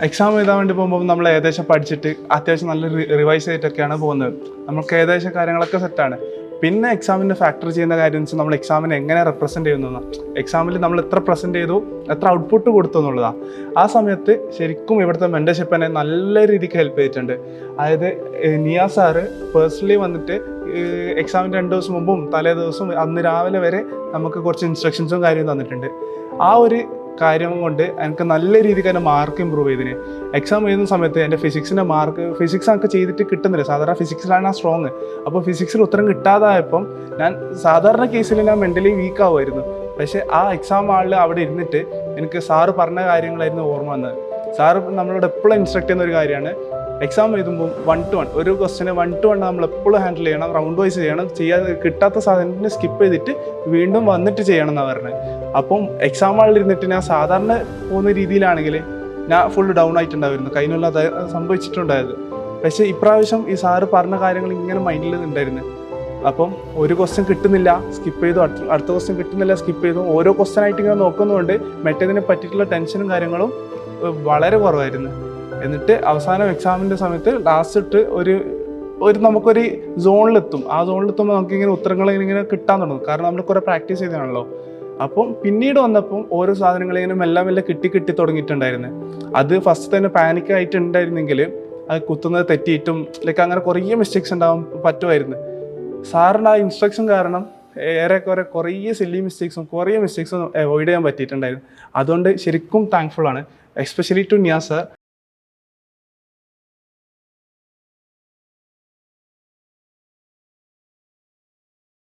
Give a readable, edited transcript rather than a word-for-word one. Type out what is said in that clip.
Exam എഴുതാൻ വേണ്ടി പോകുമ്പോൾ നമ്മൾ ഏകദേശം പഠിച്ചിട്ട് അത്യാവശ്യം നല്ല റിവൈസ് ചെയ്തിട്ടൊക്കെയാണ് പോകുന്നത്. നമുക്ക് ഏകദേശം കാര്യങ്ങളൊക്കെ സെറ്റാണ്. പിന്നെ എക്സാമിൻ്റെ ഫാക്ടർ ചെയ്യുന്ന കാര്യം എന്ന് വെച്ചാൽ നമ്മൾ എക്സാമിനെ എങ്ങനെ റെപ്രസെൻറ്റ് ചെയ്യുന്നതാണ്. എക്സാമിൽ നമ്മൾ എത്ര പ്രസൻറ്റ് ചെയ്തു, എത്ര ഔട്ട്പുട്ട് കൊടുത്തു എന്നുള്ളതാണ്. ആ സമയത്ത് ശരിക്കും ഇവിടുത്തെ മെൻറ്റർഷിപ്പ് എന്നെ നല്ല രീതിക്ക് ഹെൽപ്പ് ചെയ്തിട്ടുണ്ട്. അതായത് നിയ സാറ് പേഴ്സണലി വന്നിട്ട് എക്സാമിൻ്റെ 2 ദിവസം മുമ്പും തലേ ദിവസവും അന്ന് രാവിലെ വരെ നമുക്ക് കുറച്ച് ഇൻസ്ട്രക്ഷൻസും കാര്യം തന്നിട്ടുണ്ട്. ആ ഒരു കാര്യം കൊണ്ട് എനിക്ക് നല്ല രീതിക്ക് എൻ്റെ മാർക്ക് ഇമ്പ്രൂവ് ചെയ്തിന്. എക്സാം എഴുതുന്ന സമയത്ത് എൻ്റെ ഫിസിക്സിൻ്റെ മാർക്ക് എനിക്ക് ചെയ്തിട്ട് കിട്ടുന്നില്ല. സാധാരണ ഫിസിക്സിലാണ് ഞാൻ സ്ട്രോങ്. അപ്പോൾ ഫിസിക്സിൽ ഉത്തരം കിട്ടാതായപ്പം ഞാൻ സാധാരണ കേസിൽ ഞാൻ മെൻ്റലി വീക്ക് ആവുമായിരുന്നു. പക്ഷേ ആ എക്സാം ഹാളിൽ അവിടെ ഇരുന്നിട്ട് എനിക്ക് സാറ് പറഞ്ഞ കാര്യങ്ങളായിരുന്നു ഓർമ്മ വന്നത്. സാറ് നമ്മളോട് എപ്പോഴും ഇൻസ്ട്രക്ട് ചെയ്യുന്ന ഒരു കാര്യമാണ്, എക്സാം എഴുതുമ്പോൾ 1 to 1 ഒരു ക്വസ്റ്റിന് 1 to 1 നമ്മൾ എപ്പോഴും ഹാൻഡിൽ ചെയ്യണം, റൗണ്ട് വൈസ് ചെയ്യണം, ചെയ്യാതെ കിട്ടാത്ത സാധനത്തിന് സ്കിപ്പ് ചെയ്തിട്ട് വീണ്ടും വന്നിട്ട് ചെയ്യണം എന്നാണ് പറഞ്ഞത്. അപ്പം എക്സാം ഹാളിൽ ഇരുന്നിട്ട് ഞാൻ സാധാരണ പോകുന്ന രീതിയിലാണെങ്കിൽ ഞാൻ ഫുൾ ഡൗൺ ആയിട്ടുണ്ടായിരുന്നു, കഴിഞ്ഞുള്ള സംഭവിച്ചിട്ടുണ്ടായത്. പക്ഷേ ഇപ്രാവശ്യം ഈ സാറ് പറഞ്ഞ കാര്യങ്ങൾ ഇങ്ങനെ മൈൻഡിൽ ഉണ്ടായിരുന്നു. അപ്പം ഒരു ക്വസ്റ്റ്യൻ കിട്ടുന്നില്ല, സ്കിപ്പ് ചെയ്തു, അടുത്ത ക്വസ്റ്റ്യൻ കിട്ടുന്നില്ല, സ്കിപ്പ് ചെയ്തു. ഓരോ ക്വസ്റ്റ്യൻ ആയിട്ട് ഇങ്ങനെ നോക്കുന്നതുകൊണ്ട് മറ്റേതിനെ പറ്റിയിട്ടുള്ള ടെൻഷനും കാര്യങ്ങളും വളരെ കുറവായിരുന്നു. എന്നിട്ട് അവസാനം എക്സാമിൻ്റെ സമയത്ത് ലാസ്റ്റ് ഒരു നമുക്കൊരു സോണിലെത്തും. ആ സോണിലെത്തുമ്പോൾ നമുക്കിങ്ങനെ ഉത്തരങ്ങൾ ഇങ്ങനെ കിട്ടാൻ തുടങ്ങും. കാരണം നമ്മൾ കുറേ പ്രാക്ടീസ് ചെയ്തതാണല്ലോ. അപ്പം പിന്നീട് വന്നപ്പം ഓരോ സാധനങ്ങളിങ്ങനെ മെല്ലെ കിട്ടി തുടങ്ങിയിട്ടുണ്ടായിരുന്നു. അത് ഫസ്റ്റ് തന്നെ പാനിക് ആയിട്ടുണ്ടായിരുന്നെങ്കിൽ അത് കുത്തുന്നത് തെറ്റിയിട്ടും അങ്ങനെ കുറേ മിസ്റ്റേക്സ് ഉണ്ടാവാൻ പറ്റുമായിരുന്നു. സാറിൻ്റെ ആ ഇൻസ്ട്രക്ഷൻ കാരണം കുറേ സില്ലി മിസ്റ്റേക്സും അവോയ്ഡ് ചെയ്യാൻ പറ്റിയിട്ടുണ്ടായിരുന്നു. അതുകൊണ്ട് ശരിക്കും താങ്ക്ഫുൾ ആണ്, എസ്പെഷ്യലി ടു നിയ സർ.